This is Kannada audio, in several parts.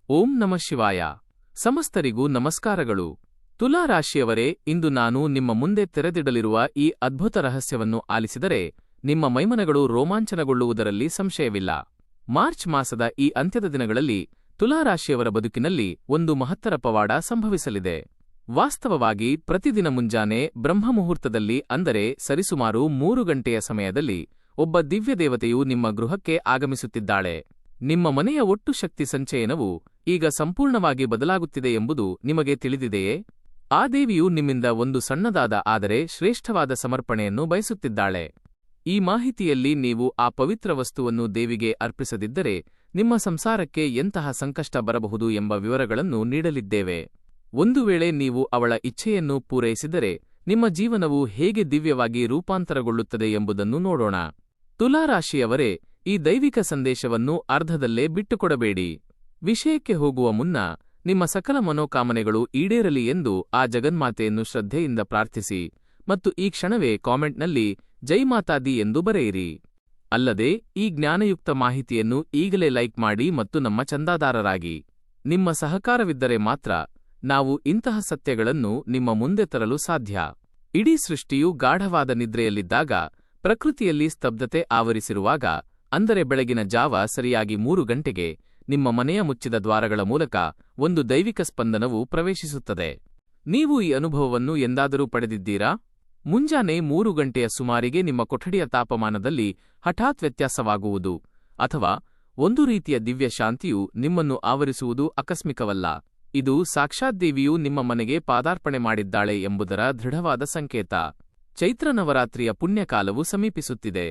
ಓಂ ನಮಃ ಶಿವಾಯ. ಸಮಸ್ತರಿಗೂ ನಮಸ್ಕಾರಗಳು. ತುಲಾ ರಾಶಿಯವರೇ, ಇಂದು ನಾನು ನಿಮ್ಮ ಮುಂದೆ ತೆರೆದಿಡಲಿರುವ ಈ ಅದ್ಭುತ ರಹಸ್ಯವನ್ನು ಆಲಿಸಿದರೆ ನಿಮ್ಮ ಮೈಮನಗಳು ರೋಮಾಂಚನಗೊಳ್ಳುವುದರಲ್ಲಿ ಸಂಶಯವಿಲ್ಲ. ಮಾರ್ಚ್ ಮಾಸದ ಈ ಅಂತ್ಯದ ದಿನಗಳಲ್ಲಿ ತುಲಾ ರಾಶಿಯವರ ಬದುಕಿನಲ್ಲಿ ಒಂದು ಮಹತ್ತರ ಪವಾಡ ಸಂಭವಿಸಲಿದೆ. ವಾಸ್ತವವಾಗಿ ಪ್ರತಿದಿನ ಮುಂಜಾನೆ ಬ್ರಹ್ಮಮುಹೂರ್ತದಲ್ಲಿ, ಅಂದರೆ ಸರಿಸುಮಾರು 3 ಗಂಟೆಯ ಸಮಯದಲ್ಲಿ ಒಬ್ಬ ದಿವ್ಯದೇವತೆಯು ನಿಮ್ಮ ಗೃಹಕ್ಕೆ ಆಗಮಿಸುತ್ತಿದ್ದಾಳೆ. ನಿಮ್ಮ ಮನೆಯ ಒಟ್ಟು ಶಕ್ತಿ ಸಂಚಯನವು ಈಗ ಸಂಪೂರ್ಣವಾಗಿ ಬದಲಾಗುತ್ತಿದೆ ಎಂಬುದು ನಿಮಗೆ ತಿಳಿದಿದೆಯೇ? ಆ ದೇವಿಯು ನಿಮ್ಮಿಂದ ಒಂದು ಸಣ್ಣದಾದ ಆದರೆ ಶ್ರೇಷ್ಠವಾದ ಸಮರ್ಪಣೆಯನ್ನು ಬಯಸುತ್ತಿದ್ದಾಳೆ. ಈ ಮಾಹಿತಿಯಲ್ಲಿ ನೀವು ಆ ಪವಿತ್ರ ವಸ್ತುವನ್ನು ದೇವಿಗೆ ಅರ್ಪಿಸದಿದ್ದರೆ ನಿಮ್ಮ ಸಂಸಾರಕ್ಕೆ ಎಂತಹ ಸಂಕಷ್ಟ ಬರಬಹುದು ಎಂಬ ವಿವರಗಳನ್ನು ನೀಡಲಿದ್ದೇವೆ. ಒಂದು ವೇಳೆ ನೀವು ಅವಳ ಇಚ್ಛೆಯನ್ನು ಪೂರೈಸಿದರೆ ನಿಮ್ಮ ಜೀವನವು ಹೇಗೆ ದಿವ್ಯವಾಗಿ ರೂಪಾಂತರಗೊಳ್ಳುತ್ತದೆ ಎಂಬುದನ್ನು ನೋಡೋಣ. ತುಲಾ ರಾಶಿಯವರೇ, ಈ ದೈವಿಕ ಸಂದೇಶವನ್ನು ಅರ್ಧದಲ್ಲೇ ಬಿಟ್ಟುಕೊಡಬೇಡಿ. ವಿಷಯಕ್ಕೆ ಹೋಗುವ ಮುನ್ನ ನಿಮ್ಮ ಸಕಲ ಮನೋಕಾಮನೆಗಳು ಈಡೇರಲಿ ಎಂದು ಆ ಜಗನ್ಮಾತೆಯನ್ನು ಶ್ರದ್ಧೆಯಿಂದ ಪ್ರಾರ್ಥಿಸಿ ಮತ್ತು ಈ ಕ್ಷಣವೇ ಕಾಮೆಂಟ್ನಲ್ಲಿ ಜೈ ಮಾತಾದಿ ಎಂದು ಬರೆಯಿರಿ. ಅಲ್ಲದೆ ಈ ಜ್ಞಾನಯುಕ್ತ ಮಾಹಿತಿಯನ್ನು ಈಗಲೇ ಲೈಕ್ ಮಾಡಿ ಮತ್ತು ನಮ್ಮ ಚಂದಾದಾರರಾಗಿ. ನಿಮ್ಮ ಸಹಕಾರವಿದ್ದರೆ ಮಾತ್ರ ನಾವು ಇಂತಹ ಸತ್ಯಗಳನ್ನು ನಿಮ್ಮ ಮುಂದೆ ತರಲು ಸಾಧ್ಯ. ಇಡೀ ಸೃಷ್ಟಿಯು ಗಾಢವಾದ ನಿದ್ರೆಯಲ್ಲಿದ್ದಾಗ, ಪ್ರಕೃತಿಯಲ್ಲಿ ಸ್ತಬ್ಧತೆ ಆವರಿಸಿರುವಾಗ, ಅಂದರೆ ಬೆಳಗಿನ ಜಾವ ಸರಿಯಾಗಿ 3 ಗಂಟೆಗೆ ನಿಮ್ಮ ಮನೆಯ ಮುಚ್ಚಿದ ದ್ವಾರಗಳ ಮೂಲಕ ಒಂದು ದೈವಿಕ ಸ್ಪಂದನವು ಪ್ರವೇಶಿಸುತ್ತದೆ. ನೀವು ಈ ಅನುಭವವನ್ನು ಎಂದಾದರೂ ಪಡೆದಿದ್ದೀರಾ? ಮುಂಜಾನೆ 3 ಗಂಟೆಯ ಸುಮಾರಿಗೆ ನಿಮ್ಮ ಕೊಠಡಿಯ ತಾಪಮಾನದಲ್ಲಿ ಹಠಾತ್ ವ್ಯತ್ಯಾಸವಾಗುವುದು ಅಥವಾ ಒಂದು ರೀತಿಯ ದಿವ್ಯ ಶಾಂತಿಯು ನಿಮ್ಮನ್ನು ಆವರಿಸುವುದು ಆಕಸ್ಮಿಕವಲ್ಲ. ಇದು ಸಾಕ್ಷಾತ್ ದೇವಿಯು ನಿಮ್ಮ ಮನೆಗೆ ಪಾದಾರ್ಪಣೆ ಮಾಡಿದ್ದಾಳೆ ಎಂಬುದರ ದೃಢವಾದ ಸಂಕೇತ. ಚೈತ್ರ ನವರಾತ್ರಿಯ ಪುಣ್ಯಕಾಲವು ಸಮೀಪಿಸುತ್ತಿದೆ.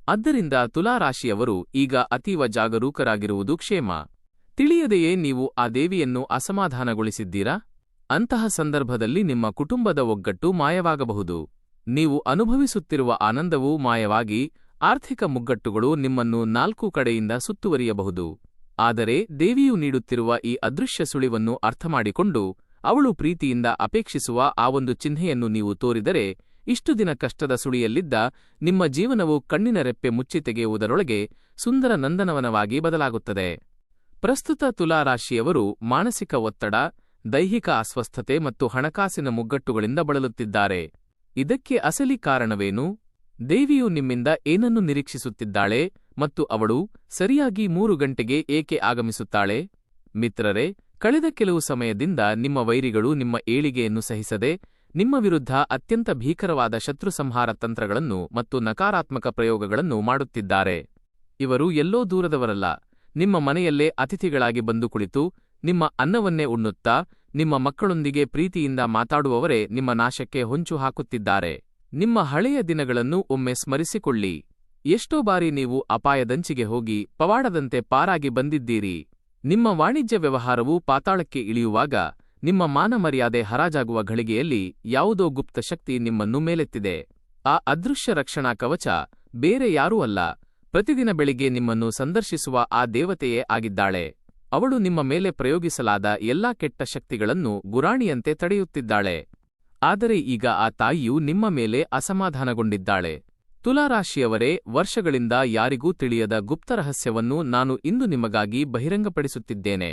ಆದ್ದರಿಂದ ತುಲಾ ರಾಶಿಯವರು ಈಗ ಅತೀವ ಜಾಗರೂಕರಾಗಿರುವುದು ಕ್ಷೇಮ. ತಿಳಿಯದೆಯೇ ನೀವು ಆ ದೇವಿಯನ್ನು ಅಸಮಾಧಾನಗೊಳಿಸಿದ್ದೀರಾ? ಅಂತಹ ಸಂದರ್ಭದಲ್ಲಿ ನಿಮ್ಮ ಕುಟುಂಬದ ಒಗ್ಗಟ್ಟು ಮಾಯವಾಗಬಹುದು. ನೀವು ಅನುಭವಿಸುತ್ತಿರುವ ಆನಂದವೂ ಮಾಯವಾಗಿ ಆರ್ಥಿಕ ಮುಗ್ಗಟ್ಟುಗಳು ನಿಮ್ಮನ್ನು 4 ಕಡೆಯಿಂದ ಸುತ್ತುವರಿಯಬಹುದು. ಆದರೆ ದೇವಿಯು ನೀಡುತ್ತಿರುವ ಈ ಅದೃಶ್ಯ ಸುಳಿವನ್ನು ಅರ್ಥಮಾಡಿಕೊಂಡು ಅವಳು ಪ್ರೀತಿಯಿಂದ ಅಪೇಕ್ಷಿಸುವ ಆ ಒಂದು ಚಿಹ್ನೆಯನ್ನು ನೀವು ತೋರಿದರೆ, ಇಷ್ಟು ದಿನ ಕಷ್ಟದ ಸುಳಿಯಲ್ಲಿದ್ದ ನಿಮ್ಮ ಜೀವನವು ಕಣ್ಣಿನ ರೆಪ್ಪೆ ಮುಚ್ಚಿ ತೆಗೆಯುವುದರೊಳಗೆ ಸುಂದರ ನಂದನವನವಾಗಿ ಬದಲಾಗುತ್ತದೆ. ಪ್ರಸ್ತುತ ತುಲಾ ರಾಶಿಯವರು ಮಾನಸಿಕ ಒತ್ತಡ, ದೈಹಿಕ ಅಸ್ವಸ್ಥತೆ ಮತ್ತು ಹಣಕಾಸಿನ ಮುಗ್ಗಟ್ಟುಗಳಿಂದ ಬಳಲುತ್ತಿದ್ದಾರೆ. ಇದಕ್ಕೆ ಅಸಲಿ ಕಾರಣವೇನು? ದೇವಿಯು ನಿಮ್ಮಿಂದ ಏನನ್ನು ನಿರೀಕ್ಷಿಸುತ್ತಿದ್ದಾಳೆ ಮತ್ತು ಅವಳು ಸರಿಯಾಗಿ 3 ಗಂಟೆಗೆ ಏಕೆ ಆಗಮಿಸುತ್ತಾಳೆ? ಮಿತ್ರರೇ, ಕಳೆದ ಕೆಲವು ಸಮಯದಿಂದ ನಿಮ್ಮ ವೈರಿಗಳು ನಿಮ್ಮ ಏಳಿಗೆಯನ್ನು ಸಹಿಸದೆ ನಿಮ್ಮ ವಿರುದ್ಧ ಅತ್ಯಂತ ಭೀಕರವಾದ ಶತ್ರು ಸಂಹಾರ ತಂತ್ರಗಳನ್ನು ಮತ್ತು ನಕಾರಾತ್ಮಕ ಪ್ರಯೋಗಗಳನ್ನು ಮಾಡುತ್ತಿದ್ದಾರೆ. ಇವರು ಎಲ್ಲೋ ದೂರದವರಲ್ಲ, ನಿಮ್ಮ ಮನೆಯಲ್ಲೇ ಅತಿಥಿಗಳಾಗಿ ಬಂದು ಕುಳಿತು ನಿಮ್ಮ ಅನ್ನವನ್ನೇ ಉಣ್ಣುತ್ತಾ ನಿಮ್ಮ ಮಕ್ಕಳೊಂದಿಗೆ ಪ್ರೀತಿಯಿಂದ ಮಾತಾಡುವವರೇ ನಿಮ್ಮ ನಾಶಕ್ಕೆ ಹೊಂಚು ಹಾಕುತ್ತಿದ್ದಾರೆ. ನಿಮ್ಮ ಹಳೆಯ ದಿನಗಳನ್ನು ಒಮ್ಮೆ ಸ್ಮರಿಸಿಕೊಳ್ಳಿ. ಎಷ್ಟೋ ಬಾರಿ ನೀವು ಅಪಾಯದಂಚಿಗೆ ಹೋಗಿ ಪವಾಡದಂತೆ ಪಾರಾಗಿ ಬಂದಿದ್ದೀರಿ. ನಿಮ್ಮ ವಾಣಿಜ್ಯ ವ್ಯವಹಾರವು ಪಾತಾಳಕ್ಕೆ ಇಳಿಯುವಾಗ, ನಿಮ್ಮ ಮಾನಮರ್ಯಾದೆ ಹರಾಜಾಗುವ ಘಳಿಗೆಯಲ್ಲಿ ಯಾವುದೋ ಗುಪ್ತ ಶಕ್ತಿ ನಿಮ್ಮನ್ನು ಮೇಲೆತ್ತಿದೆ. ಆ ಅದೃಶ್ಯ ರಕ್ಷಣಾ ಕವಚ ಬೇರೆ ಯಾರೂ ಅಲ್ಲ, ಪ್ರತಿದಿನ ಬೆಳಿಗ್ಗೆ ನಿಮ್ಮನ್ನು ಸಂದರ್ಶಿಸುವ ಆ ದೇವತೆಯೇ ಆಗಿದ್ದಾಳೆ. ಅವಳು ನಿಮ್ಮ ಮೇಲೆ ಪ್ರಯೋಗಿಸಲಾದ ಎಲ್ಲಾ ಕೆಟ್ಟ ಶಕ್ತಿಗಳನ್ನು ಗುರಾಣಿಯಂತೆ ತಡೆಯುತ್ತಿದ್ದಾಳೆ. ಆದರೆ ಈಗ ಆ ತಾಯಿಯು ನಿಮ್ಮ ಮೇಲೆ ಅಸಮಾಧಾನಗೊಂಡಿದ್ದಾಳೆ. ತುಲಾ ರಾಶಿಯವರೇ, ವರ್ಷಗಳಿಂದ ಯಾರಿಗೂ ತಿಳಿಯದ ಗುಪ್ತ ರಹಸ್ಯವನ್ನು ನಾನು ಇಂದು ನಿಮಗಾಗಿ ಬಹಿರಂಗಪಡಿಸುತ್ತಿದ್ದೇನೆ.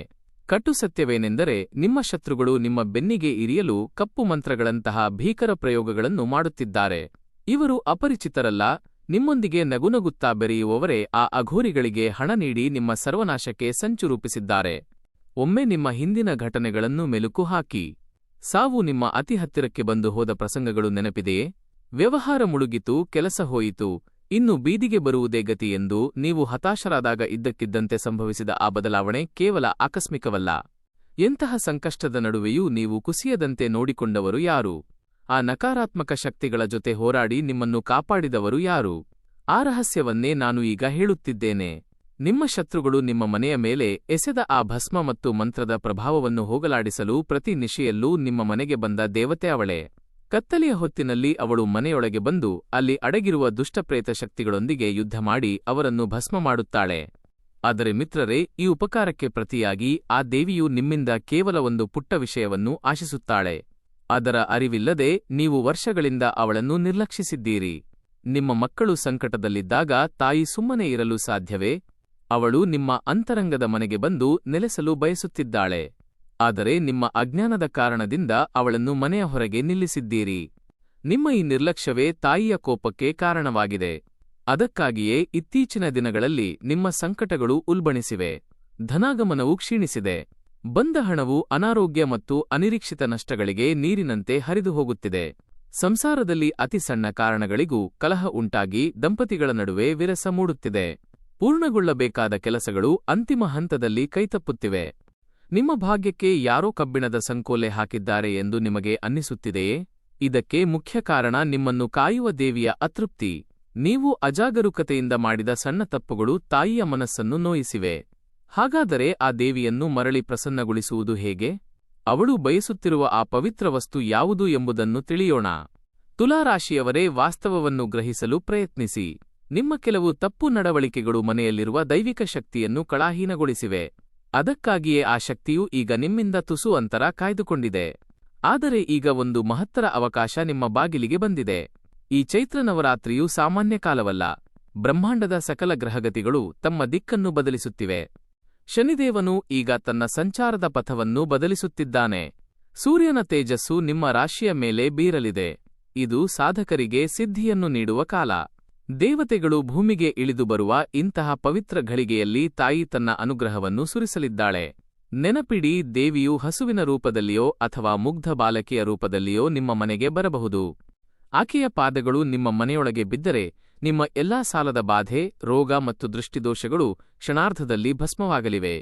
ಕಟು ಸತ್ಯವೇನೆಂದರೆ, ನಿಮ್ಮ ಶತ್ರುಗಳು ನಿಮ್ಮ ಬೆನ್ನಿಗೆ ಇರಿಯಲು ಕಪ್ಪು ಮಂತ್ರಗಳಂತಹ ಭೀಕರ ಪ್ರಯೋಗಗಳನ್ನು ಮಾಡುತ್ತಿದ್ದಾರೆ. ಇವರು ಅಪರಿಚಿತರಲ್ಲ, ನಿಮ್ಮೊಂದಿಗೆ ನಗುನಗುತ್ತಾ ಬೆರೆಯುವವರೇ ಆ ಅಘೋರಿಗಳಿಗೆ ಹಣ ನೀಡಿ ನಿಮ್ಮ ಸರ್ವನಾಶಕ್ಕೆ ಸಂಚು ರೂಪಿಸಿದ್ದಾರೆ. ಒಮ್ಮೆ ನಿಮ್ಮ ಹಿಂದಿನ ಘಟನೆಗಳನ್ನು ಮೆಲುಕು ಹಾಕಿ. ಸಾವು ನಿಮ್ಮ ಅತಿ ಹತ್ತಿರಕ್ಕೆ ಬಂದು ಹೋದ ಪ್ರಸಂಗಗಳು ನೆನಪಿದೆಯೇ? ವ್ಯವಹಾರ ಮುಳುಗಿತು, ಕೆಲಸ ಹೋಯಿತು, ಇನ್ನು ಬೀದಿಗೆ ಬರುವುದೇ ಗತಿ ಎಂದು ನೀವು ಹತಾಶರಾದಾಗ ಇದ್ದಕ್ಕಿದ್ದಂತೆ ಸಂಭವಿಸಿದ ಆ ಬದಲಾವಣೆ ಕೇವಲ ಆಕಸ್ಮಿಕವಲ್ಲ. ಎಂತಹ ಸಂಕಷ್ಟದ ನಡುವೆಯೂ ನೀವು ಕುಸಿಯದಂತೆ ನೋಡಿಕೊಂಡವರು ಯಾರು? ಆ ನಕಾರಾತ್ಮಕ ಶಕ್ತಿಗಳ ಜೊತೆ ಹೋರಾಡಿ ನಿಮ್ಮನ್ನು ಕಾಪಾಡಿದವರು ಯಾರು? ಆ ರಹಸ್ಯವನ್ನೇ ನಾನು ಈಗ ಹೇಳುತ್ತಿದ್ದೇನೆ. ನಿಮ್ಮ ಶತ್ರುಗಳು ನಿಮ್ಮ ಮನೆಯ ಮೇಲೆ ಎಸೆದ ಆ ಭಸ್ಮ ಮತ್ತು ಮಂತ್ರದ ಪ್ರಭಾವವನ್ನು ಹೋಗಲಾಡಿಸಲು ಪ್ರತಿ ನಿಶೆಯಲ್ಲೂ ನಿಮ್ಮ ಮನೆಗೆ ಬಂದ ದೇವತೆ ಅವಳೇ. ಕತ್ತಲೆಯ ಹೊತ್ತಿನಲ್ಲಿ ಅವಳು ಮನೆಯೊಳಗೆ ಬಂದು ಅಲ್ಲಿ ಅಡಗಿರುವ ದುಷ್ಟಪ್ರೇತ ಶಕ್ತಿಗಳೊಂದಿಗೆ ಯುದ್ಧ ಮಾಡಿ ಅವರನ್ನು ಭಸ್ಮ ಮಾಡುತ್ತಾಳೆ. ಆದರೆ ಮಿತ್ರರೇ, ಈ ಉಪಕಾರಕ್ಕೆ ಪ್ರತಿಯಾಗಿ ಆ ದೇವಿಯು ನಿಮ್ಮಿಂದ ಕೇವಲ ಒಂದು ಪುಟ್ಟ ವಿಷಯವನ್ನು ಆಶಿಸುತ್ತಾಳೆ. ಅದರ ಅರಿವಿಲ್ಲದೆ ನೀವು ವರ್ಷಗಳಿಂದ ಅವಳನ್ನು ನಿರ್ಲಕ್ಷಿಸಿದ್ದೀರಿ. ನಿಮ್ಮ ಮಕ್ಕಳು ಸಂಕಟದಲ್ಲಿದ್ದಾಗ ತಾಯಿ ಸುಮ್ಮನೆ ಇರಲು ಸಾಧ್ಯವೇ? ಅವಳು ನಿಮ್ಮ ಅಂತರಂಗದ ಮನೆಗೆ ಬಂದು ನೆಲೆಸಲು ಬಯಸುತ್ತಿದ್ದಾಳೆ. ಆದರೆ ನಿಮ್ಮ ಅಜ್ಞಾನದ ಕಾರಣದಿಂದ ಅವಳನ್ನು ಮನೆಯ ಹೊರಗೆ ನಿಲ್ಲಿಸಿದ್ದೀರಿ. ನಿಮ್ಮ ಈ ನಿರ್ಲಕ್ಷ್ಯವೇ ತಾಯಿಯ ಕೋಪಕ್ಕೆ ಕಾರಣವಾಗಿದೆ. ಅದಕ್ಕಾಗಿಯೇ ಇತ್ತೀಚಿನ ದಿನಗಳಲ್ಲಿ ನಿಮ್ಮ ಸಂಕಟಗಳು ಉಲ್ಬಣಿಸಿವೆ. ಧನಾಗಮನವು ಕ್ಷೀಣಿಸಿದೆ. ಬಂದ ಹಣವು ಅನಾರೋಗ್ಯ ಮತ್ತು ಅನಿರೀಕ್ಷಿತ ನಷ್ಟಗಳಿಗೆ ನೀರಿನಂತೆ ಹರಿದು ಹೋಗುತ್ತಿದೆ. ಸಂಸಾರದಲ್ಲಿ ಅತಿ ಸಣ್ಣ ಕಾರಣಗಳಿಗೂ ಕಲಹ ಉಂಟಾಗಿ ದಂಪತಿಗಳ ನಡುವೆ ವಿರಸ ಮೂಡುತ್ತಿದೆ. ಪೂರ್ಣಗೊಳ್ಳಬೇಕಾದ ಕೆಲಸಗಳು ಅಂತಿಮ ಹಂತದಲ್ಲಿ ಕೈತಪ್ಪುತ್ತಿವೆ. ನಿಮ್ಮ ಭಾಗ್ಯಕ್ಕೆ ಯಾರೋ ಕಬ್ಬಿಣದ ಸಂಕೋಲೆ ಹಾಕಿದ್ದಾರೆ ಎಂದು ನಿಮಗೆ ಅನ್ನಿಸುತ್ತಿದೆಯೇ? ಇದಕ್ಕೆ ಮುಖ್ಯ ಕಾರಣ ನಿಮ್ಮನ್ನು ಕಾಯುವ ದೇವಿಯ ಅತೃಪ್ತಿ. ನೀವು ಅಜಾಗರೂಕತೆಯಿಂದ ಮಾಡಿದ ಸಣ್ಣ ತಪ್ಪುಗಳು ತಾಯಿಯ ಮನಸ್ಸನ್ನು ನೋಯಿಸಿವೆ. ಹಾಗಾದರೆ ಆ ದೇವಿಯನ್ನು ಮರಳಿ ಪ್ರಸನ್ನಗೊಳಿಸುವುದು ಹೇಗೆ? ಅವಳು ಬಯಸುತ್ತಿರುವ ಆ ಪವಿತ್ರ ವಸ್ತು ಯಾವುದು ಎಂಬುದನ್ನು ತಿಳಿಯೋಣ. ತುಲಾರಾಶಿಯವರೇ, ವಾಸ್ತವವನ್ನು ಗ್ರಹಿಸಲು ಪ್ರಯತ್ನಿಸಿ. ನಿಮ್ಮ ಕೆಲವು ತಪ್ಪು ನಡವಳಿಕೆಗಳು ಮನೆಯಲ್ಲಿರುವ ದೈವಿಕ ಶಕ್ತಿಯನ್ನು ಕಳಾಹೀನಗೊಳಿಸಿವೆ. ಅದಕ್ಕಾಗಿಯೇ ಆ ಶಕ್ತಿಯು ಈಗ ನಿಮ್ಮಿಂದ ತುಸು ಅಂತರ ಕಾಯ್ದುಕೊಂಡಿದೆ. ಆದರೆ ಈಗ ಒಂದು ಮಹತ್ತರ ಅವಕಾಶ ನಿಮ್ಮ ಬಾಗಿಲಿಗೆ ಬಂದಿದೆ. ಈ ಚೈತ್ರ ನವರಾತ್ರಿಯು ಸಾಮಾನ್ಯ ಕಾಲವಲ್ಲ. ಬ್ರಹ್ಮಾಂಡದ ಸಕಲ ಗ್ರಹಗತಿಗಳು ತಮ್ಮ ದಿಕ್ಕನ್ನು ಬದಲಿಸುತ್ತಿವೆ. ಶನಿದೇವನು ಈಗ ತನ್ನ ಸಂಚಾರದ ಪಥವನ್ನು ಬದಲಿಸುತ್ತಿದ್ದಾನೆ. ಸೂರ್ಯನ ತೇಜಸ್ಸು ನಿಮ್ಮ ರಾಶಿಯ ಮೇಲೆ ಬೀರಲಿದೆ. ಇದು ಸಾಧಕರಿಗೆ ಸಿದ್ಧಿಯನ್ನು ನೀಡುವ ಕಾಲ. ದೇವತೆಗಳು ಭೂಮಿಗೆ ಇಳಿದು ಬರುವ ಇಂತಹ ಪವಿತ್ರ ಘಳಿಗೆಯಲ್ಲಿ ತಾಯಿ ತನ್ನ ಅನುಗ್ರಹವನ್ನು ಸುರಿಸಲಿದ್ದಾಳೆ. ನೆನಪಿಡಿ, ದೇವಿಯು ಹಸುವಿನ ರೂಪದಲ್ಲಿಯೋ ಅಥವಾ ಮುಗ್ಧ ಬಾಲಕಿಯ ರೂಪದಲ್ಲಿಯೋ ನಿಮ್ಮ ಮನೆಗೆ ಬರಬಹುದು. ಆಕೆಯ ಪಾದಗಳು ನಿಮ್ಮ ಮನೆಯೊಳಗೆ ಬಿದ್ದರೆ ನಿಮ್ಮ ಎಲ್ಲಾ ಸಾಲದ ಬಾಧೆ, ರೋಗ ಮತ್ತು ದೃಷ್ಟಿದೋಷಗಳು ಕ್ಷಣಾರ್ಧದಲ್ಲಿ ಭಸ್ಮವಾಗಲಿವೆ.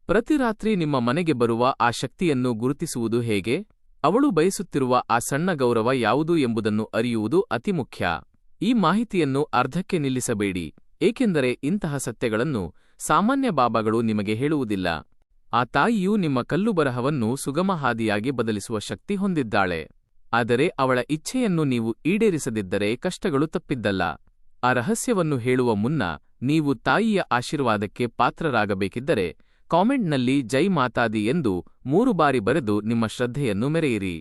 ಪ್ರತಿ ರಾತ್ರಿ ನಿಮ್ಮ ಮನೆಗೆ ಬರುವ ಆ ಶಕ್ತಿಯನ್ನು ಗುರುತಿಸುವುದು ಹೇಗೆ? ಅವಳು ಬಯಸುತ್ತಿರುವ ಆ ಸಣ್ಣ ಗೌರವ ಯಾವುದು ಎಂಬುದನ್ನು ಅರಿಯುವುದು ಅತಿ ಮುಖ್ಯ. ಈ ಮಾಹಿತಿಯನ್ನು ಅರ್ಧಕ್ಕೆ ನಿಲ್ಲಿಸಬೇಡಿ, ಏಕೆಂದರೆ ಇಂತಹ ಸತ್ಯಗಳನ್ನು ಸಾಮಾನ್ಯ ಬಾಬಾಗಳು ನಿಮಗೆ ಹೇಳುವುದಿಲ್ಲ. ಆ ತಾಯಿಯು ನಿಮ್ಮ ಕಲ್ಲುಬರಹವನ್ನು ಸುಗಮ ಹಾದಿಯಾಗಿ ಬದಲಿಸುವ ಶಕ್ತಿ ಹೊಂದಿದ್ದಾಳೆ. ಆದರೆ ಅವಳ ಇಚ್ಛೆಯನ್ನು ನೀವು ಈಡೇರಿಸದಿದ್ದರೆ ಕಷ್ಟಗಳು ತಪ್ಪಿದ್ದಲ್ಲ. ಆ ರಹಸ್ಯವನ್ನು ಹೇಳುವ ಮುನ್ನ ನೀವು ತಾಯಿಯ ಆಶೀರ್ವಾದಕ್ಕೆ ಪಾತ್ರರಾಗಬೇಕಿದ್ದರೆ ಕಾಮೆಂಟ್ನಲ್ಲಿ ಜೈ ಮಾತಾದಿ ಎಂದು 3 ಬಾರಿ ಬರೆದು ನಿಮ್ಮ ಶ್ರದ್ಧೆಯನ್ನು ಮೆರೆಯಿರಿ.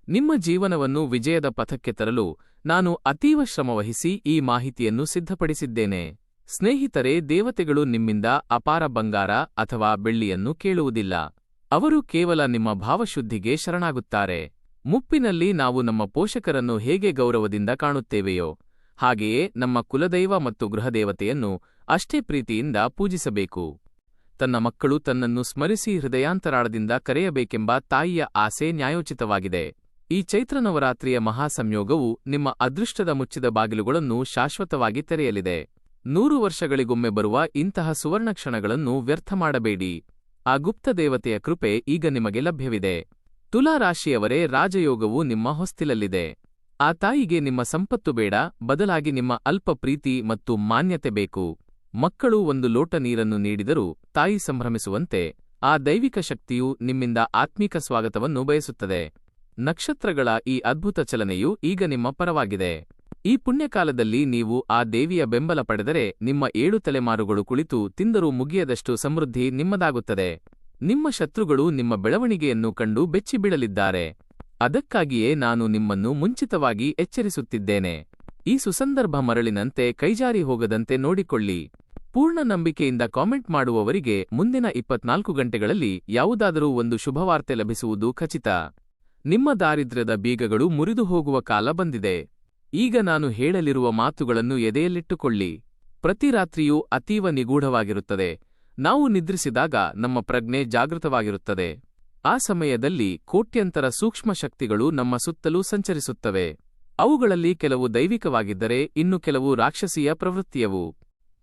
ನಿಮ್ಮ ಜೀವನವನ್ನು ವಿಜಯದ ಪಥಕ್ಕೆ ತರಲು ನಾನು ಅತೀವ ಶ್ರಮವಹಿಸಿ ಈ ಮಾಹಿತಿಯನ್ನು ಸಿದ್ಧಪಡಿಸಿದ್ದೇನೆ. ಸ್ನೇಹಿತರೆ, ದೇವತೆಗಳು ನಿಮ್ಮಿಂದ ಅಪಾರ ಬಂಗಾರ ಅಥವಾ ಬೆಳ್ಳಿಯನ್ನು ಕೇಳುವುದಿಲ್ಲ. ಅವರು ಕೇವಲ ನಿಮ್ಮ ಭಾವಶುದ್ಧಿಗೆ ಶರಣಾಗುತ್ತಾರೆ. ಮುಪ್ಪಿನಲ್ಲಿ ನಾವು ನಮ್ಮ ಪೋಷಕರನ್ನು ಹೇಗೆ ಗೌರವದಿಂದ ಕಾಣುತ್ತೇವೆಯೋ ಹಾಗೆಯೇ ನಮ್ಮ ಕುಲದೈವ ಮತ್ತು ಗೃಹದೇವತೆಯನ್ನು ಅಷ್ಟೇ ಪ್ರೀತಿಯಿಂದ ಪೂಜಿಸಬೇಕು. ತನ್ನ ಮಕ್ಕಳು ತನ್ನನ್ನು ಸ್ಮರಿಸಿ ಹೃದಯಾಂತರಾಳದಿಂದ ಕರೆಯಬೇಕೆಂಬ ತಾಯಿಯ ಆಸೆ ನ್ಯಾಯೋಚಿತವಾಗಿದೆ. ಈ ಚೈತ್ರ ನವರಾತ್ರಿಯ ಮಹಾಸಂಯೋಗವು ನಿಮ್ಮ ಅದೃಷ್ಟದ ಮುಚ್ಚಿದ ಬಾಗಿಲುಗಳನ್ನು ಶಾಶ್ವತವಾಗಿ ತೆರೆಯಲಿದೆ. 100 ವರ್ಷಗಳಿಗೊಮ್ಮೆ ಬರುವ ಇಂತಹ ಸುವರ್ಣ ಕ್ಷಣಗಳನ್ನು ವ್ಯರ್ಥ ಮಾಡಬೇಡಿ. ಆ ಗುಪ್ತ ದೇವತೆಯ ಕೃಪೆ ಈಗ ನಿಮಗೆ ಲಭ್ಯವಿದೆ. ತುಲಾರಾಶಿಯವರೇ, ರಾಜಯೋಗವು ನಿಮ್ಮ ಹೊಸ್ತಿಲಲ್ಲಿದೆ. ಆ ತಾಯಿಗೆ ನಿಮ್ಮ ಸಂಪತ್ತು ಬೇಡ, ಬದಲಾಗಿ ನಿಮ್ಮ ಅಲ್ಪ ಪ್ರೀತಿ ಮತ್ತು ಮಾನ್ಯತೆ ಬೇಕು. ಮಕ್ಕಳು ಒಂದು ಲೋಟ ನೀರನ್ನು ನೀಡಿದರೂ ತಾಯಿ ಸಂಭ್ರಮಿಸುವಂತೆ ಆ ದೈವಿಕ ಶಕ್ತಿಯು ನಿಮ್ಮಿಂದ ಆತ್ಮೀಕ ಸ್ವಾಗತವನ್ನು ಬಯಸುತ್ತದೆ. ನಕ್ಷತ್ರಗಳ ಈ ಅದ್ಭುತ ಚಲನೆಯು ಈಗ ನಿಮ್ಮ ಪರವಾಗಿದೆ. ಈ ಪುಣ್ಯಕಾಲದಲ್ಲಿ ನೀವು ಆ ದೇವಿಯ ಬೆಂಬಲ ಪಡೆದರೆ ನಿಮ್ಮ 7 ತಲೆಮಾರುಗಳು ಕುಳಿತು ತಿಂದರೂ ಮುಗಿಯದಷ್ಟು ಸಮೃದ್ಧಿ ನಿಮ್ಮದಾಗುತ್ತದೆ. ನಿಮ್ಮ ಶತ್ರುಗಳು ನಿಮ್ಮ ಬೆಳವಣಿಗೆಯನ್ನು ಕಂಡು ಬೆಚ್ಚಿಬೀಳಲಿದ್ದಾರೆ. ಅದಕ್ಕಾಗಿಯೇ ನಾನು ನಿಮ್ಮನ್ನು ಮುಂಚಿತವಾಗಿ ಎಚ್ಚರಿಸುತ್ತಿದ್ದೇನೆ. ಈ ಸುಸಂದರ್ಭ ಮರಳಿನಂತೆ ಕೈಜಾರಿ ಹೋಗದಂತೆ ನೋಡಿಕೊಳ್ಳಿ. ಪೂರ್ಣ ನಂಬಿಕೆಯಿಂದ ಕಾಮೆಂಟ್ ಮಾಡುವವರಿಗೆ ಮುಂದಿನ 24 ಗಂಟೆಗಳಲ್ಲಿ ಯಾವುದಾದರೂ ಒಂದು ಶುಭವಾರ್ತೆ ಲಭಿಸುವುದು ಖಚಿತ. ನಿಮ್ಮ ದಾರಿದ್ರ್ಯದ ಬೀಗಗಳು ಮುರಿದು ಹೋಗುವ ಕಾಲ ಬಂದಿದೆ. ಈಗ ನಾನು ಹೇಳಲಿರುವ ಮಾತುಗಳನ್ನು ಎದೆಯಲ್ಲಿಟ್ಟುಕೊಳ್ಳಿ. ಪ್ರತಿ ರಾತ್ರಿಯೂ ಅತೀವ ನಿಗೂಢವಾಗಿರುತ್ತದೆ. ನಾವು ನಿದ್ರಿಸಿದಾಗ ನಮ್ಮ ಪ್ರಜ್ಞೆ ಜಾಗೃತವಾಗಿರುತ್ತದೆ. ಆ ಸಮಯದಲ್ಲಿ ಕೋಟ್ಯಂತರ ಸೂಕ್ಷ್ಮ ಶಕ್ತಿಗಳು ನಮ್ಮ ಸುತ್ತಲೂ ಸಂಚರಿಸುತ್ತವೆ. ಅವುಗಳಲ್ಲಿ ಕೆಲವು ದೈವಿಕವಾಗಿದ್ದರೆ ಇನ್ನು ಕೆಲವು ರಾಕ್ಷಸೀಯ ಪ್ರವೃತ್ತಿಯವು.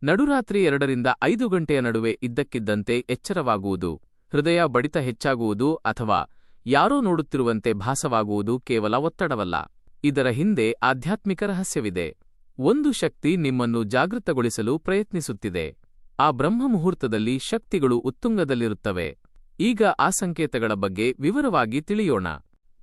ನಡುರಾತ್ರಿ 2 ರಿಂದ 5 ಗಂಟೆಯ ನಡುವೆ ಇದ್ದಕ್ಕಿದ್ದಂತೆ ಎಚ್ಚರವಾಗುವುದು, ಹೃದಯ ಬಡಿತ ಹೆಚ್ಚಾಗುವುದು ಅಥವಾ ಯಾರೋ ನೋಡುತ್ತಿರುವಂತೆ ಭಾಸವಾಗುವುದು ಕೇವಲ ಒತ್ತಡವಲ್ಲ. ಇದರ ಹಿಂದೆ ಆಧ್ಯಾತ್ಮಿಕ ರಹಸ್ಯವಿದೆ. ಒಂದು ಶಕ್ತಿ ನಿಮ್ಮನ್ನು ಜಾಗೃತಗೊಳಿಸಲು ಪ್ರಯತ್ನಿಸುತ್ತಿದೆ. ಆ ಬ್ರಹ್ಮಮುಹೂರ್ತದಲ್ಲಿ ಶಕ್ತಿಗಳು ಉತ್ತುಂಗದಲ್ಲಿರುತ್ತವೆ. ಈಗ ಆ ಸಂಕೇತಗಳ ಬಗ್ಗೆ ವಿವರವಾಗಿ ತಿಳಿಯೋಣ.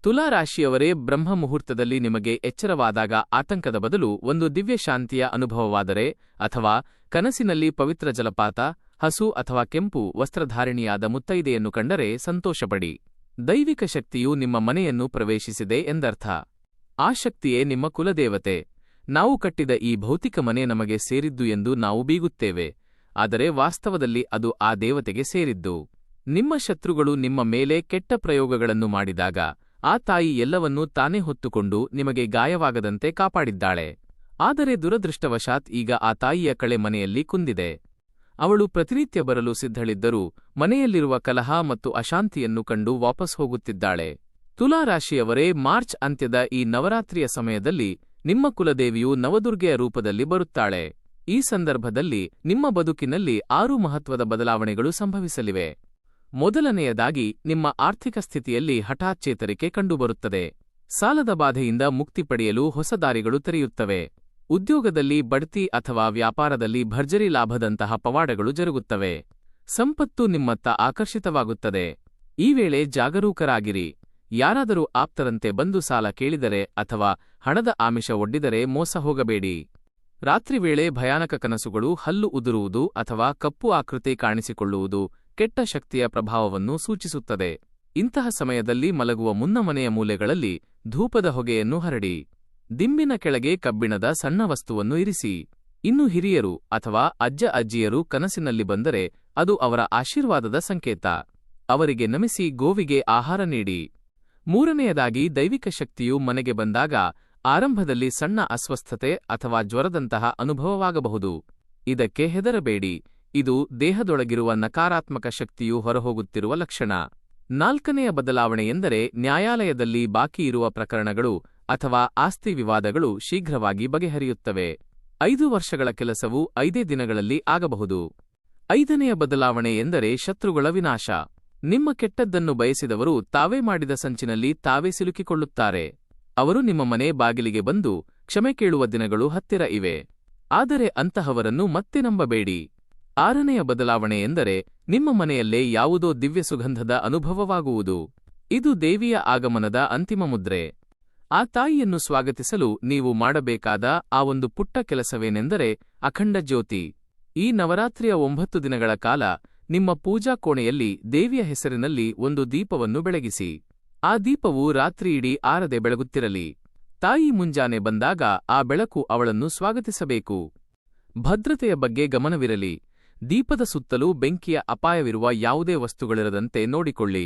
ತುಲಾರಾಶಿಯವರೇ, ಬ್ರಹ್ಮಮುಹೂರ್ತದಲ್ಲಿ ನಿಮಗೆ ಎಚ್ಚರವಾದಾಗ ಆತಂಕದ ಬದಲು ಒಂದು ದಿವ್ಯ ಶಾಂತಿಯ ಅನುಭವವಾದರೆ, ಅಥವಾ ಕನಸಿನಲ್ಲಿ ಪವಿತ್ರ ಜಲಪಾತ, ಹಸು ಅಥವಾ ಕೆಂಪು ವಸ್ತ್ರಧಾರಿಣಿಯಾದ ಮುತ್ತೈದೆಯನ್ನು ಕಂಡರೆ ಸಂತೋಷಪಡಿ. ದೈವಿಕ ಶಕ್ತಿಯು ನಿಮ್ಮ ಮನೆಯನ್ನು ಪ್ರವೇಶಿಸಿದೆ ಎಂದರ್ಥ. ಆ ಶಕ್ತಿಯೇ ನಿಮ್ಮ ಕುಲದೇವತೆ. ನಾವು ಕಟ್ಟಿದ ಈ ಭೌತಿಕ ಮನೆ ನಮಗೆ ಸೇರಿದ್ದು ಎಂದು ನಾವು ಬೀಗುತ್ತೇವೆ. ಆದರೆ ವಾಸ್ತವದಲ್ಲಿ ಅದು ಆ ದೇವತೆಗೆ ಸೇರಿದ್ದು. ನಿಮ್ಮ ಶತ್ರುಗಳು ನಿಮ್ಮ ಮೇಲೆ ಕೆಟ್ಟ ಪ್ರಯೋಗಗಳನ್ನು ಮಾಡಿದಾಗ ಆ ತಾಯಿ ಎಲ್ಲವನ್ನೂ ತಾನೇ ಹೊತ್ತುಕೊಂಡು ನಿಮಗೆ ಗಾಯವಾಗದಂತೆ ಕಾಪಾಡಿದ್ದಾಳೆ. ಆದರೆ ದುರದೃಷ್ಟವಶಾತ್ ಈಗ ಆ ತಾಯಿಯ ಕಳೆ ಮನೆಯಲ್ಲಿ ಕುಂದಿದೆ. ಅವಳು ಪ್ರತಿನಿತ್ಯ ಬರಲು ಸಿದ್ಧಳಿದ್ದರೂ ಮನೆಯಲ್ಲಿರುವ ಕಲಹ ಮತ್ತು ಅಶಾಂತಿಯನ್ನು ಕಂಡು ವಾಪಸ್ ಹೋಗುತ್ತಿದ್ದಾಳೆ. ತುಲಾರಾಶಿಯವರೇ, ಮಾರ್ಚ್ ಅಂತ್ಯದ ಈ ನವರಾತ್ರಿಯ ಸಮಯದಲ್ಲಿ ನಿಮ್ಮ ಕುಲದೇವಿಯು ನವದುರ್ಗೆಯ ರೂಪದಲ್ಲಿ ಬರುತ್ತಾಳೆ. ಈ ಸಂದರ್ಭದಲ್ಲಿ ನಿಮ್ಮ ಬದುಕಿನಲ್ಲಿ 6 ಮಹತ್ವದ ಬದಲಾವಣೆಗಳು ಸಂಭವಿಸಲಿವೆ. ಮೊದಲನೆಯದಾಗಿ, ನಿಮ್ಮ ಆರ್ಥಿಕ ಸ್ಥಿತಿಯಲ್ಲಿ ಹಠಾತ್ ಚೇತರಿಕೆ ಕಂಡುಬರುತ್ತದೆ. ಸಾಲದ ಬಾಧೆಯಿಂದ ಮುಕ್ತಿ ಪಡೆಯಲು ಹೊಸ ದಾರಿಗಳು ತೆರೆಯುತ್ತವೆ. ಉದ್ಯೋಗದಲ್ಲಿ ಬಡ್ತಿ ಅಥವಾ ವ್ಯಾಪಾರದಲ್ಲಿ ಭರ್ಜರಿ ಲಾಭದಂತಹ ಪವಾಡಗಳು ಜರುಗುತ್ತವೆ. ಸಂಪತ್ತು ನಿಮ್ಮತ್ತ ಆಕರ್ಷಿತವಾಗುತ್ತದೆ. ಈ ವೇಳೆ ಜಾಗರೂಕರಾಗಿರಿ. ಯಾರಾದರೂ ಆಪ್ತರಂತೆ ಬಂದು ಸಾಲ ಕೇಳಿದರೆ ಅಥವಾ ಹಣದ ಆಮಿಷ ಒಡ್ಡಿದರೆ ಮೋಸ ಹೋಗಬೇಡಿ. ರಾತ್ರಿ ವೇಳೆ ಭಯಾನಕ ಕನಸುಗಳು, ಹಲ್ಲು ಉದುರುವುದು ಅಥವಾ ಕಪ್ಪು ಆಕೃತಿ ಕಾಣಿಸಿಕೊಳ್ಳುವುದು ಕೆಟ್ಟ ಶಕ್ತಿಯ ಪ್ರಭಾವವನ್ನು ಸೂಚಿಸುತ್ತದೆ. ಇಂತಹ ಸಮಯದಲ್ಲಿ ಮಲಗುವ ಮುನ್ನ ಮನೆಯ ಮೂಲೆಗಳಲ್ಲಿ ಧೂಪದ ಹೊಗೆಯನ್ನು ಹರಡಿ. ದಿಂಬಿನ ಕೆಳಗೆ ಕಬ್ಬಿಣದ ಸಣ್ಣ ವಸ್ತುವನ್ನು ಇರಿಸಿ. ಇನ್ನು ಹಿರಿಯರು ಅಥವಾ ಅಜ್ಜ-ಅಜ್ಜಿಯರು ಕನಸಿನಲ್ಲಿ ಬಂದರೆ ಅದು ಅವರ ಆಶೀರ್ವಾದದ ಸಂಕೇತ. ಅವರಿಗೆ ನಮಿಸಿ ಗೋವಿಗೆ ಆಹಾರ ನೀಡಿ. ಮೂರನೆಯದಾಗಿ, ದೈವಿಕ ಶಕ್ತಿಯು ಮನೆಗೆ ಬಂದಾಗ ಆರಂಭದಲ್ಲಿ ಸಣ್ಣ ಅಸ್ವಸ್ಥತೆ ಅಥವಾ ಜ್ವರದಂತಹ ಅನುಭವವಾಗಬಹುದು. ಇದಕ್ಕೆ ಹೆದರಬೇಡಿ. ಇದು ದೇಹದೊಳಗಿರುವ ನಕಾರಾತ್ಮಕ ಶಕ್ತಿಯು ಹೊರಹೋಗುತ್ತಿರುವ ಲಕ್ಷಣ. ನಾಲ್ಕನೆಯ ಬದಲಾವಣೆಯೆಂದರೆ, ನ್ಯಾಯಾಲಯದಲ್ಲಿ ಬಾಕಿಯಿರುವ ಪ್ರಕರಣಗಳು ಅಥವಾ ಆಸ್ತಿ ವಿವಾದಗಳು ಶೀಘ್ರವಾಗಿ ಬಗೆಹರಿಯುತ್ತವೆ. 5 ವರ್ಷಗಳ ಕೆಲಸವು 5 ದಿನಗಳಲ್ಲಿ ಆಗಬಹುದು. 5ನೆಯ ಬದಲಾವಣೆ ಎಂದರೆ ಶತ್ರುಗಳ ವಿನಾಶ. ನಿಮ್ಮ ಕೆಟ್ಟದ್ದನ್ನು ಬಯಸಿದವರು ತಾವೇ ಮಾಡಿದ ಸಂಚಿನಲ್ಲಿ ತಾವೇ ಸಿಲುಕಿಕೊಳ್ಳುತ್ತಾರೆ. ಅವರು ನಿಮ್ಮ ಮನೆ ಬಾಗಿಲಿಗೆ ಬಂದು ಕ್ಷಮೆ ಕೇಳುವ ದಿನಗಳು ಹತ್ತಿರ ಇವೆ. ಆದರೆ ಅಂತಹವರನ್ನು ಮತ್ತೆ ನಂಬಬೇಡಿ. 6ನೆಯ ಬದಲಾವಣೆ ಎಂದರೆ, ನಿಮ್ಮ ಮನೆಯಲ್ಲೇ ಯಾವುದೋ ದಿವ್ಯ ಸುಗಂಧದ ಅನುಭವವಾಗುವುದು. ಇದು ದೇವಿಯ ಆಗಮನದ ಅಂತಿಮ ಮುದ್ರೆ. ಆ ತಾಯಿಯನ್ನು ಸ್ವಾಗತಿಸಲು ನೀವು ಮಾಡಬೇಕಾದ ಆ ಒಂದು ಪುಟ್ಟ ಕೆಲಸವೇನೆಂದರೆ ಅಖಂಡ ಜ್ಯೋತಿ. ಈ ನವರಾತ್ರಿಯ 9 ದಿನಗಳ ಕಾಲ ನಿಮ್ಮ ಪೂಜಾ ಕೋಣೆಯಲ್ಲಿ ದೇವಿಯ ಹೆಸರಿನಲ್ಲಿ ಒಂದು ದೀಪವನ್ನು ಬೆಳಗಿಸಿ. ಆ ದೀಪವು ರಾತ್ರಿಯಿಡೀ ಆರದೆ ಬೆಳಗುತ್ತಿರಲಿ. ತಾಯಿ ಮುಂಜಾನೆ ಬಂದಾಗ ಆ ಬೆಳಕು ಅವಳನ್ನು ಸ್ವಾಗತಿಸಬೇಕು. ಭದ್ರತೆಯ ಬಗ್ಗೆ ಗಮನವಿರಲಿ. ದೀಪದ ಸುತ್ತಲೂ ಬೆಂಕಿಯ ಅಪಾಯವಿರುವ ಯಾವುದೇ ವಸ್ತುಗಳಿರದಂತೆ ನೋಡಿಕೊಳ್ಳಿ.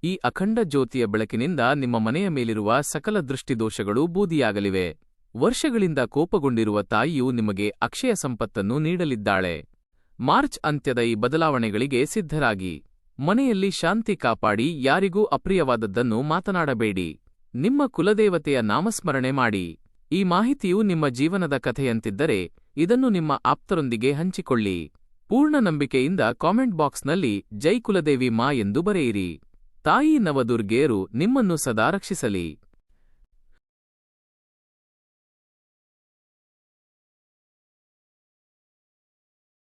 ಈ ಅಖಂಡ ಜ್ಯೋತಿಯ ಬೆಳಕಿನಿಂದ ನಿಮ್ಮ ಮನೆಯ ಮೇಲಿರುವ ಸಕಲ ದೃಷ್ಟಿದೋಷಗಳು ಬೂದಿಯಾಗಲಿವೆ. ವರ್ಷಗಳಿಂದ ಕೋಪಗೊಂಡಿರುವ ತಾಯಿಯು ನಿಮಗೆ ಅಕ್ಷಯ ಸಂಪತ್ತನ್ನು ನೀಡಲಿದ್ದಾಳೆ. ಮಾರ್ಚ್ ಅಂತ್ಯದ ಈ ಬದಲಾವಣೆಗಳಿಗೆ ಸಿದ್ಧರಾಗಿ. ಮನೆಯಲ್ಲಿ ಶಾಂತಿ ಕಾಪಾಡಿ. ಯಾರಿಗೂ ಅಪ್ರಿಯವಾದದ್ದನ್ನು ಮಾತನಾಡಬೇಡಿ. ನಿಮ್ಮ ಕುಲದೇವತೆಯ ನಾಮಸ್ಮರಣೆ ಮಾಡಿ. ಈ ಮಾಹಿತಿಯು ನಿಮ್ಮ ಜೀವನದ ಕಥೆಯಂತಿದ್ದರೆ ಇದನ್ನು ನಿಮ್ಮ ಆಪ್ತರೊಂದಿಗೆ ಹಂಚಿಕೊಳ್ಳಿ. ಪೂರ್ಣ ನಂಬಿಕೆಯಿಂದ ಕಾಮೆಂಟ್ ಬಾಕ್ಸ್ನಲ್ಲಿ ಜೈ ಕುಲದೇವಿ ಮಾ ಎಂದು ಬರೆಯಿರಿ. ತಾಯಿ ನವದುರ್ಗೆಯರು ನಿಮ್ಮನ್ನು ಸದಾ ರಕ್ಷಿಸಲಿ.